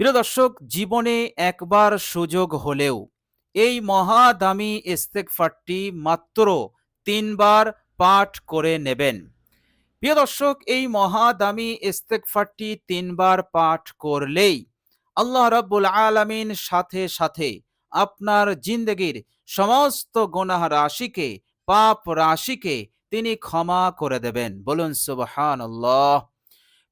প্রিয় দর্শক, জীবনে একবার সুযোগ হলেও এই মহাদামি ইস্তেগফারটি মাত্র ৩ বার পাঠ করে নেবেন। প্রিয় দর্শক, এই মহাদামি ইস্তেগফারটি ৩ বার পাঠ করলেই আল্লাহ রাব্বুল আলামিন সাথে সাথে আপনার জিন্দগির সমস্ত গুনাহ রাশিকে, পাপ রাশিকে তিনি ক্ষমা করে দেবেন। বলুন সুবহানাল্লাহ।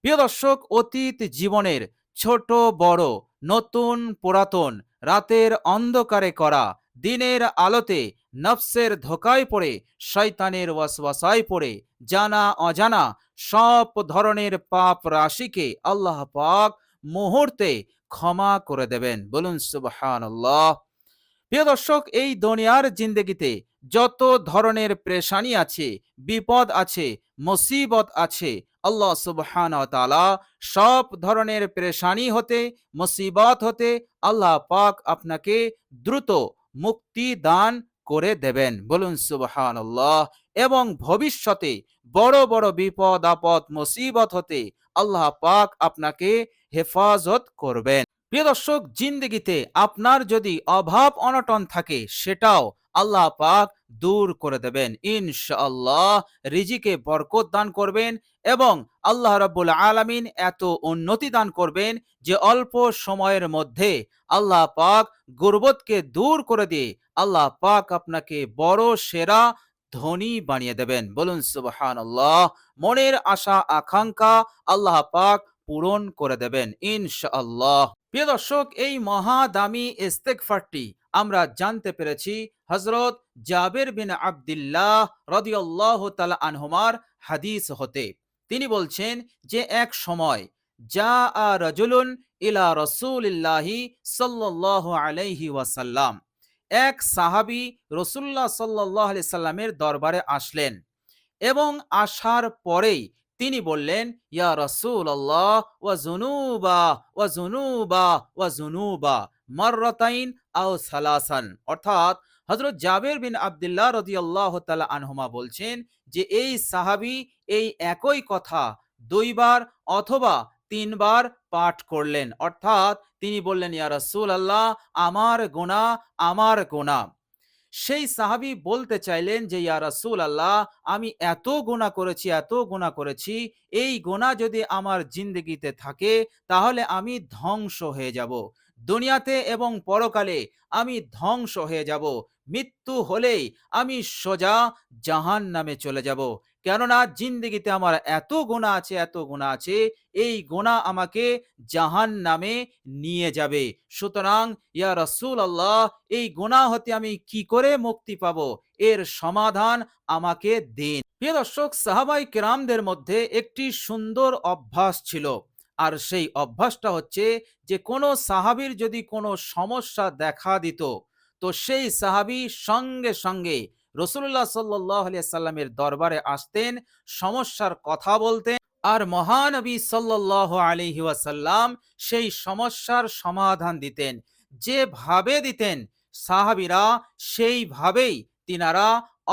প্রিয় দর্শক, অতীত জীবনের ছোট বড়, নতুন পুরাতন, রাতের অন্ধকারে করা, দিনের আলোতে নফসের ধোকায় পড়ে, শয়তানের ওয়াসওয়াসায় পড়ে, জানা অজানা সব ধরনের পাপ রাশিকে আল্লাহ পাক মুহূর্তে ক্ষমা করে দেবেন। বলুন সুবহানাল্লাহ। প্রিয় দর্শক, এই দুনিয়ার জিন্দগিতে যত ধরনের পেরেশানি আছে, বিপদ আছে, মুসিবত আছে, আল্লাহ সুবহানাহু ওয়া তাআলা সব ধরনের পেরেশানি হতে, মুসিবত হতে আল্লাহ পাক আপনাকে দ্রুত মুক্তি দান করে দেবেন। বলুন সুবহানাল্লাহ। এবং ভবিষ্যতে বড় বড় বিপদ আপদ মুসিবত হতে আল্লাহ পাক আপনাকে হেফাজত করবেন। প্রিয় দর্শক, জিন্দগিতে আপনার যদি অভাব অনটন থাকে সেটাও আল্লাহ পাক দূর করে দেবেন ইনশাআল্লাহ। রিজিকে বরকত দান করবেন এবং আল্লাহ রাব্বুল আলামিন এত উন্নতি দান করবেন যে অল্প সময়ের মধ্যে আল্লাহ পাক গুরবতকে দূর করে দিয়ে আল্লাহ পাক আপনাকে বড় সেরা ধনী বানিয়ে দেবেন। বলুন সুবহানাল্লাহ। মনের আশা আকাঙ্ক্ষা আল্লাহ পাক পূরণ করে দেবেন ইনশাআল্লাহ। প্রিয় দর্শক, এই মহাদামি ইস্তেগফারটি আমরা জানতে পেরেছি হযরত জাবের বিন আব্দুল্লাহ রাদিয়াল্লাহু তাআলা আনহুমার হাদিস হতে। তিনি বলছেন যে এক সময় জাআ রাজুলুন ইলা রাসূলিল্লাহি সাল্লাল্লাহু আলাইহি ওয়াসাল্লাম, এক সাহাবী রাসূলুল্লাহ সাল্লাল্লাহু আলাইহি সাল্লামের দরবারে আসলেন এবং আসার পরেই তিনি বললেন, ইয়া রাসূলুল্লাহ ওয়া যুনুবা ওয়া যুনুবা ওয়া যুনুবা মাররাতাইন আও সালাসান। অর্থাৎ হযরত জাবের বিন আব্দুল্লাহ রাদিয়াল্লাহু তাআলা আনহুমা বলছেন যে এই সাহাবী এই একই কথা ২ বার অথবা ৩ বার পাঠ করলেন। অর্থাৎ তিনি বললেন, ইয়া রাসূলুল্লাহ, আমার গুনাহ, আমার গুনাহ। সেই সাহাবী বলতে চাইলেন যে ইয়া রাসূলুল্লাহ, আমি এত গুনাহ করেছি, এত গুনাহ করেছি, এই গুনাহ যদি আমার জিন্দগিতে থাকে তাহলে আমি ধ্বংস হয়ে যাব। দুনিয়াতে এবং পরকালে আমি ধ্বংস হয়ে যাব। মৃত্যু হলেই আমি সোজা জাহান্নামে চলে যাব। কেননা জিন্দগিতে আমার এত গুনাহ আছে, এত গুনাহ আছে, এই গুনাহ আমাকে জাহান্নামে নিয়ে যাবে। সুতরাং ইয়া রাসূলুল্লাহ, এই গুনাহ হতে আমি কি করে মুক্তি পাবো, এর সমাধান আমাকে দিন। প্রিয় দর্শক, সাহাবায়ে কেরামদের মধ্যে একটি সুন্দর অভ্যাস ছিল। আর সেই অভ্যাসটা হচ্ছে যে কোনো সাহাবীর যদি কোনো সমস্যা দেখা দিত তো সেই সাহাবী সঙ্গে সঙ্গে রাসূলুল্লাহ সাল্লাল্লাহু আলাইহি সাল্লামের দরবারে আসতেন, সমস্যার কথা বলতেন আর মহানবী সাল্লাল্লাহু আলাইহি ওয়াসাল্লাম সেই সমস্যার সমাধান দিতেন। যেভাবে দিতেন সাহাবীরা সেইভাবেই তিনারা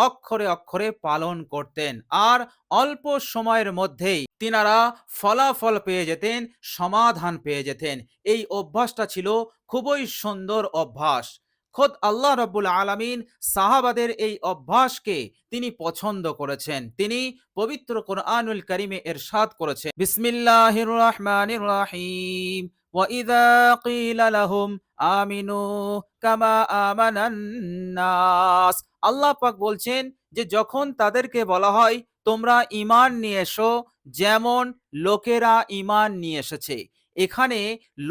অক্ষরে অক্ষরে পালন করতেন আর অল্প সময়ের মধ্যেই তিনারা ফলাফল পেয়ে যেতেন, সমাধান পেয়ে যেতেন। এই অভ্যাসটা ছিল খুবই সুন্দর অভ্যাস। খোদ আল্লাহ রাব্বুল আলামিন সাহাবাদের এই অভ্যাসকে তিনি পছন্দ করেছেন। তিনি পবিত্র কোরআনুল কারীমে ইরশাদ করেছেন, বিসমিল্লাহির রহমানির রহিম, ওয়া ইযা ক্বিলা লাহুম আমিনু কামা আমানান নাস। আল্লাহ পাক বলছেন যে যখন তাদেরকে বলা হয় তোমরা ঈমান নিয়ে এসো যেমন লোকেরা ঈমান নিয়ে এসেছে। এখানে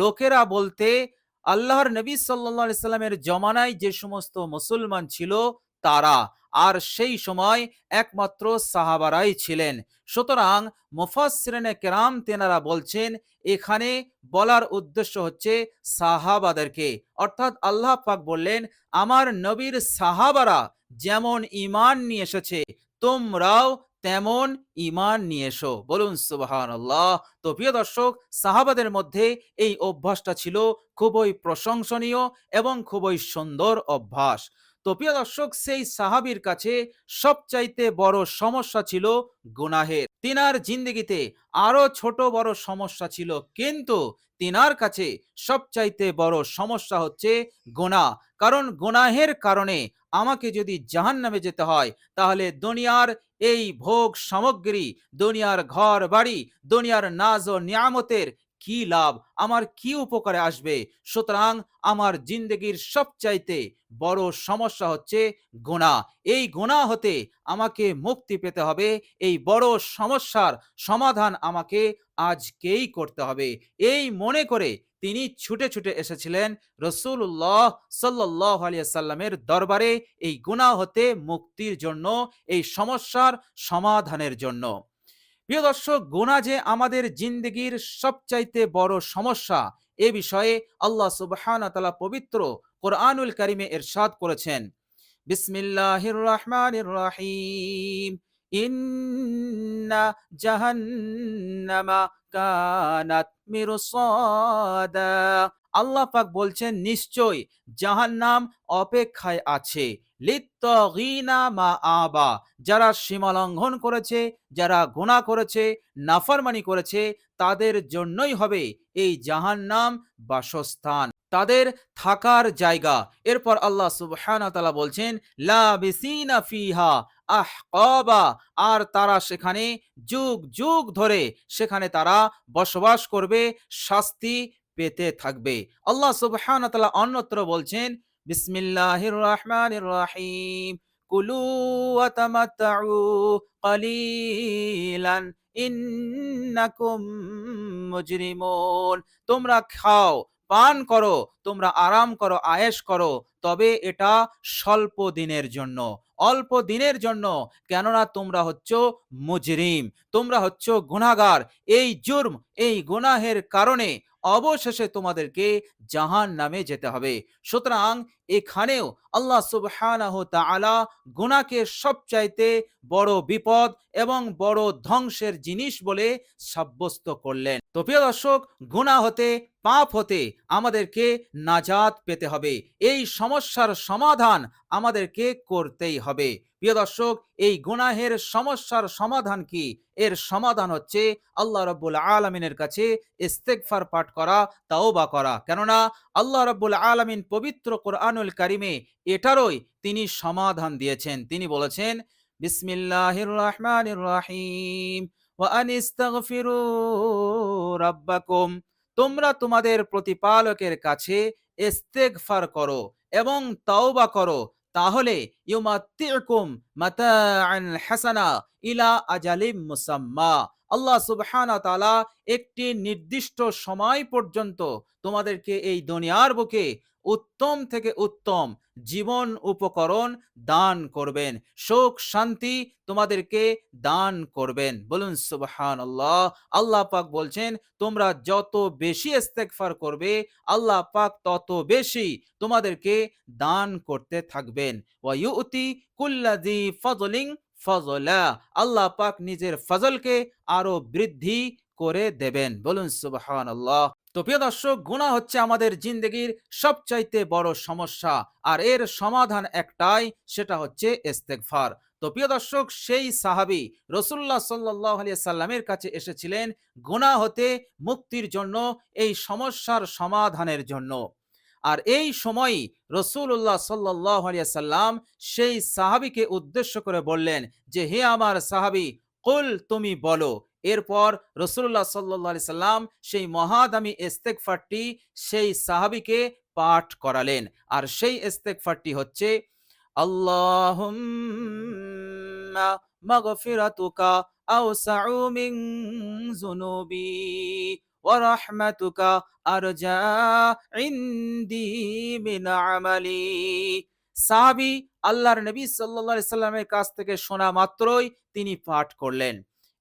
লোকেরা বলতে আল্লাহর নবী সাল্লাল্লাহু আলাইহি সাল্লামের জমানায় যে সমস্ত মুসলমান ছিল তারা, আর সেই সময় একমাত্র সাহাবারাই ছিলেন। সুতরাং মুফাসসিরিনে কেরাম তেনারা বলছেন এখানে বলার উদ্দেশ্য হচ্ছে সাহাবাদেরকে। অর্থাৎ আল্লাহ পাক বললেন আমার নবীর সাহাবারা যেমন ঈমান নিয়ে এসেছে তোমরাও তেমন ঈমান নিয়ে এসো। বলুন সুবহানাল্লাহ। তো প্রিয় দর্শক, সাহাবাদের মধ্যে এই অভ্যাসটা ছিল খুবই প্রশংসনীয় এবং খুবই সুন্দর অভ্যাস। তো প্রিয় দর্শক, সেই সাহাবীর কাছে সবচাইতে বড় সমস্যা ছিল গুনাহের। তিনার জিন্দেগিতে আরো ছোট বড় সমস্যা ছিল, কিন্তু তিনার কাছে সবচাইতে বড় সমস্যা হচ্ছে গুনাহ। কারণ গুনাহের কারণে আমাকে যদি জাহান্নামে যেতে হয়, তাহলে দুনিয়ার এই ভোগ সামগ্রী, দুনিয়ার ঘর বাড়ি, দুনিয়ার নাজ ও নিয়ামতের কি লাভ, আমার কি উপকারে আসবে? সুতরাং আমার জিন্দেগির সবচাইতে বড় সমস্যা হচ্ছে গুনাহ। এই গুনাহ হতে আমাকে মুক্তি পেতে হবে। এই বড় সমস্যার সমাধান আমাকে আজকেই করতে হবে। এই মনে করে তিনি ছুটে ছুটে এসেছিলেন রাসূলুল্লাহ সাল্লাল্লাহু আলাইহি সাল্লামের দরবারে এই গুনাহ হতে মুক্তির জন্য, এই সমস্যার সমাধানের জন্য। প্রিয় দর্শক, গুনাহ যে আমাদের জিন্দেগির সবচাইতে বড় সমস্যা, এ বিষয়ে আল্লাহ সুবহানাহু ওয়া তাআলা পবিত্র কোরআনুল কারীমে ইরশাদ করেছেন, বিসমিল্লাহির রহমানির রহিম, ইন্না জাহান্নামা কানাত মিরসাদা। আল্লাহ পাক বলছেন, নিশ্চয় জাহান্নাম অপেক্ষায় আছে লিত্তাগিনা মাআবা, যারা সীমালঙ্ঘন করেছে, যারা গুনাহ করেছে, নাফরমানি করেছে, তাদের জন্যই হবে এই জাহান্নাম বাসস্থান, তাদের থাকার জায়গা। এরপর আল্লাহ সুবহানাহু ওয়া তাআলা বলছেন, লাবিসিনা ফিহা আহকাবা, আর তারা সেখানে যুগ যুগ ধরে সেখানে তারা বসবাস করবে, শাস্তি পেতে থাকবে। আল্লাহ সুবহানাহু ওয়া তাআলা অন্যত্র বলছেন, বিসমিল্লাহির রহমানির রহিম, কুলু ওয়া তামাত্তাউ কালিলান ইন্নাকুম মুজরিমুন। তোমরা খাও, পান করো, তোমরা আরাম করো, আয়েশ করো, তবে এটা স্বল্প দিনের জন্য, অল্প দিনের জন্য। কেননা তোমরা হচ্ছ মুজরিম, তোমরা হচ্ছ গুনাহগার। এই জুর্ম, এই গুনাহের কারণে অবশেষে তোমাদেরকে জাহান্নামে যেতে হবে। সুতরাং এখানেও আল্লাহ সুবহানাহু ওয়া তাআলা গুনাহকে সবচাইতে বড় বিপদ এবং বড় ধ্বংসের জিনিস বলে সাব্যস্ত করলেন। তো প্রিয় দর্শক, গুনাহ হতে, পাপ হতে আমাদেরকে নাজাত পেতে হবে। এই সমস্যার সমাধান আমাদেরকে করতেই হবে। প্রিয় দর্শক, এই গুনাহের সমস্যার সমাধান কি? এর সমাধান হচ্ছে আল্লাহ রাব্বুল আলামিনের কাছে ইস্তেগফার পাঠ করা, তাওবা করা। কেননা আল্লাহ রাব্বুল আলামিন পবিত্র কোরআনুল কারীমে এটারই তিনি সমাধান দিয়েছেন। তিনি বলেছেন, বিসমিল্লাহির রহমানির রহিম, ওয়া আনিস্তাগফিরু রাব্বাকুম, তোমরা তোমাদের প্রতিপালকের কাছে ইস্তেগফার করো এবং তাওবা করো, তাহলে ইউমাত্তিউকুম মাতাআন হাসানা ইলা আজালিম মুসাম্মা, আল্লাহ সুবহানাহু ওয়া তাআলা একটি নির্দিষ্ট সময় পর্যন্ত তোমাদেরকে এই দুনিয়ার বুকে উত্তম থেকে উত্তম জীবন উপকরণ দান করবেন, সুখ শান্তি তোমাদেরকে দান করবেন। বলুন সুবহানাল্লাহ। আল্লাহ পাক বলছেন, তোমরা যত বেশি ইস্তেগফার করবে, আল্লাহ পাক তত বেশি তোমাদেরকে দান করতে থাকবেন। ওয়া ইউতি কুল্লাযী ফাযলিন ফজলা, আল্লাহ পাক নিজের ফজলকে আরো বৃদ্ধি করে দেবেন। বলুন সুবহানাল্লাহ। তো প্রিয় দর্শক, গুনাহ হচ্ছে আমাদের জিন্দেগির সবচাইতে বড় সমস্যা, আর এর সমাধান একটাই, সেটা হচ্ছে ইস্তেগফার। তো প্রিয় দর্শক, সেই সাহাবী রাসূলুল্লাহ সাল্লাল্লাহু আলাইহি সাল্লামের কাছে এসেছিলেন গুনাহ হতে মুক্তির জন্য, এই সমস্যার সমাধানের জন্য। আর এই সময়ই রাসূলুল্লাহ সাল্লাল্লাহু আলাইহি সাল্লাম সেই সাহাবীকে উদ্দেশ্য করে বললেন যে, হে আমার সাহাবী, কুল, তুমি বলো। এরপর রাসূলুল্লাহ সাল্লাল্লাহু আলাইহি সাল্লাম সেই মহাদামি ইস্তেগফারটি সেই সাহাবীকে পাঠ করালেন। আর সেই ইস্তেগফারটি হচ্ছে, আল্লাহুম্মা মাগফিরাতুকা আওসাউ মিন যুনুবি ওয়া রাহমাতুকা আরজা ইনদি মিন আমালি। সাহাবী আল্লাহর নবী সাল্লাল্লাহু আলাইহি সাল্লামের কাছ থেকে শোনা মাত্রই তিনি পাঠ করলেন।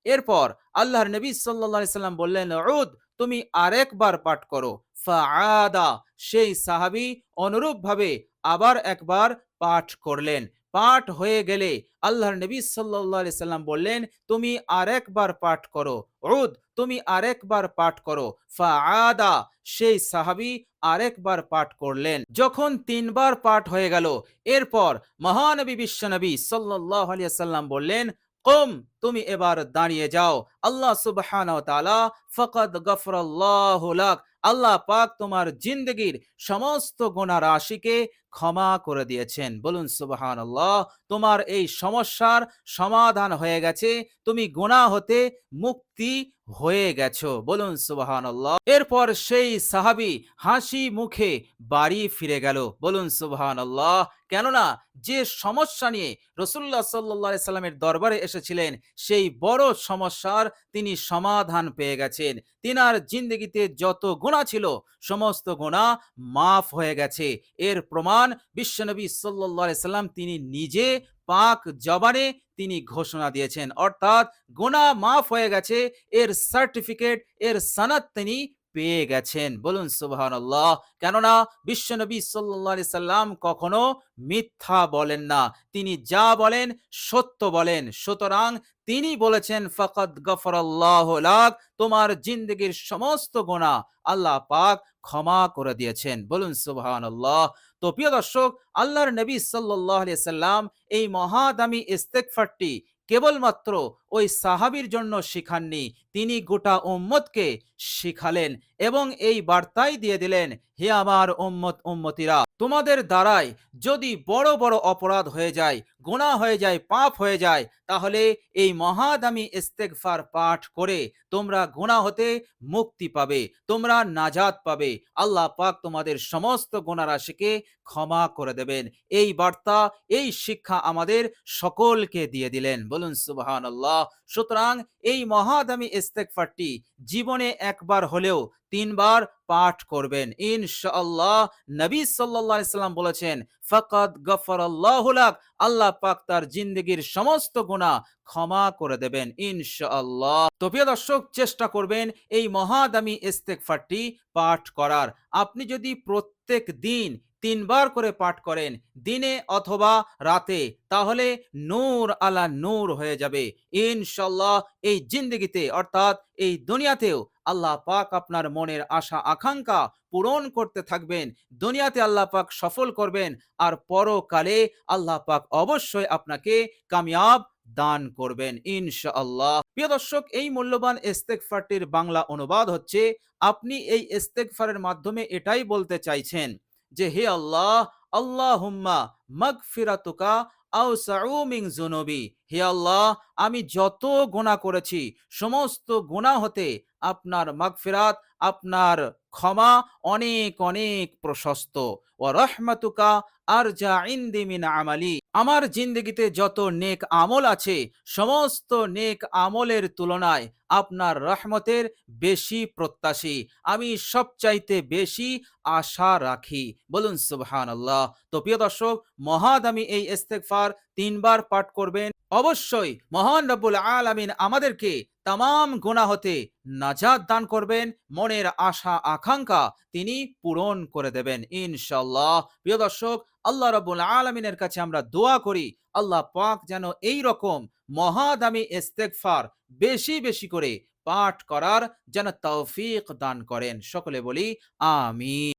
এরপর আল্লাহর নবী সাল্লাল্লাহু আলাইহি সাল্লাম বললেন, উদ, তুমি আরেকবার পাঠ করো। ফাআদা, সেই সাহাবী অনুরূপভাবে আবার একবার পাঠ করলেন। পাঠ হয়ে গেলে আল্লাহর নবী সাল্লাল্লাহু আলাইহি সাল্লাম বললেন, তুমি আরেকবার পাঠ করো। উদ, তুমি আরেকবার পাঠ করো। ফাআদা, সেই সাহাবী আরেকবার পাঠ করলেন। যখন তিনবার পাঠ হয়ে গেল, এরপর মহানবী বিশ্বনবী সাল্লাল্লাহু আলাইহি সাল্লাম বললেন, কুম, তুমি এবার দাঁড়িয়ে যাও। আল্লাহ সুবহানাহু ওয়া তাআলা ফাকাদ গাফরাল্লাহু লাক, আল্লাহ পাক তোমার জিন্দগির সমস্ত গুনাহ রাশিকে ক্ষমা করে দিয়েছেন। বলুন সুবহানাল্লাহ। তোমার এই সমস্যার সমাধান হয়ে গেছে, তুমি গুনাহ হতে মুক্তি হয়ে গেছো। বলুন সুবহানাল্লাহ। এরপর সেই সাহাবী হাসি মুখে বাড়ি ফিরে গেল। বলুন সুবহানাল্লাহ। কেননা যে সমস্যা নিয়ে রাসূলুল্লাহ সাল্লাল্লাহু আলাইহি সাল্লামের দরবারে এসেছিলেন, সেই বড় সমস্যার তিনি সমাধান পেয়ে গেছেন। তিনার জিন্দগিতে যত গুনাহ ছিল, সমস্ত গুনাহ মাফ হয়ে গেছে। এর প্রমাণ বিশ্বনবী সাল্লাল্লাহু আলাইহি সাল্লাম তিনি নিজে পাক জবানে তিনি ঘোষণা দিয়েছেন। অর্থাৎ গুনাহ মাফ হয়ে গেছে, এর সার্টিফিকেট, এর সনদ তিনি পেয়ে গেছেন। বলুন সুবহানাল্লাহ। কেননা বিশ্বনবী সাল্লাল্লাহু আলাইহি সাল্লাম কখনো মিথ্যা বলেন না, তিনি যা বলেন সত্য বলেন। সুতরাং তিনি বলেছেন, ফাকাদ গাফারাল্লাহু লাক, তোমার জিন্দগির সমস্ত গুনাহ আল্লাহ পাক ক্ষমা করে দিয়েছেন। বলুন সুবহানাল্লাহ। তো প্রিয় দর্শক, আল্লাহর নবী সাল্লাল্লাহু আলাইহি সাল্লাম এই মহাদামি ইস্তেগফারটি কেবলমাত্র ওই সাহাবীর জন্য শিখাননি, তিনি গোটা উম্মতকে শিখালেন এবং এই বার্তাই দিয়ে দিলেন, হে আমার উম্মত উম্মতিরা, তোমাদের দ্বারাই যদি বড় বড় অপরাধ হয়ে যায়, গুনাহ হয়ে যায়, পাপ হয়ে যায়, তাহলে এই মহাদামি ইস্তেগফার পাঠ করে তোমরা গুনাহ হতে মুক্তি পাবে, তোমরা নাজাত পাবে। আল্লাহ পাক তোমাদের সমস্ত গুনাহ রাশিকে ক্ষমা করে দেবেন। এই বার্তা, এই শিক্ষা আমাদের সকলকে দিয়ে দিলেন। বলুন সুবহানাল্লাহ। সুতরাং এই মহাদামি ইস্তেগফারটি জীবনে একবার হলেও তিনবার পাঠ করবেন ইনশাআল্লাহ। নবী সাল্লাল্লাহু আলাইহি সাল্লাম বলেছেন, ফাকাদ গাফারাল্লাহু লাক, আল্লাহ পাক তার জিন্দগির সমস্ত গুনাহ ক্ষমা করে দেবেন ইনশাআল্লাহ। তো প্রিয় দর্শক, চেষ্টা করবেন এই মহাদামি ইস্তেগফারটি পাঠ করার। আপনি যদি প্রত্যেক দিন তিনবার করে পাঠ করেন, দিনে অথবা রাতে, তাহলে নূর আলা নূর হয়ে যাবে ইনশাআল্লাহ। এই জিন্দগিতে অর্থাৎ এই দুনিয়াতেও আল্লাহ পাক আপনার মনের আশা আকাঙ্ক্ষা পূরণ করতে থাকবেন। দুনিয়াতে আল্লাহ পাক সফল করবেন, আর পরকালে আল্লাহ পাক অবশ্যই আপনাকে কামিয়াব দান করবেন ইনশাআল্লাহ। প্রিয় দর্শক, এই মূল্যবান ইস্তেগফারটির বাংলা অনুবাদ হচ্ছে, আপনি এই ইস্তেগফারের মাধ্যমে এটাই বলতে চাইছেন যে, হে আল্লাহ, আল্লাহুম্মা মাগফিরাতুকা আওসাউ মিন যুনুবি, হে আল্লাহ, আমি যত গুনাহ করেছি, সমস্ত গুনাহ হতে আপনার মাগফিরাত, আপনার ক্ষমা অনেক অনেক প্রশস্ত। ওয়া রাহমাতুকা আরজা ইনদি মিন আমালি, আমার জিন্দগিতে যত নেক আমল আছে, সমস্ত নেক আমলের তুলনায় আপনার রহমতের বেশি প্রত্যাশী, আমি সবচাইতে বেশি আশা রাখি। বলুন সুবহানাল্লাহ। তো প্রিয় দর্শক, মহাদামি এই ইস্তেগফার তিনবার পাঠ করবেন। অবশ্যই মহান রব্বুল আলামিন আমাদেরকে তামাম গুনাহ হতে নাজাত দান করবেন, মনের আশা আকাঙ্ক্ষা তিনি পূরণ করে দেবেন ইনশাআল্লাহ। প্রিয় দর্শক, আল্লাহ রাব্বুল আলামিনের কাছে আমরা দোয়া করি, আল্লাহ পাক যেন এই রকম মহাদামি ইস্তেগফার বেশি বেশি করে পাঠ করার যেন তৌফিক দান করেন। সকলে বলি আমিন।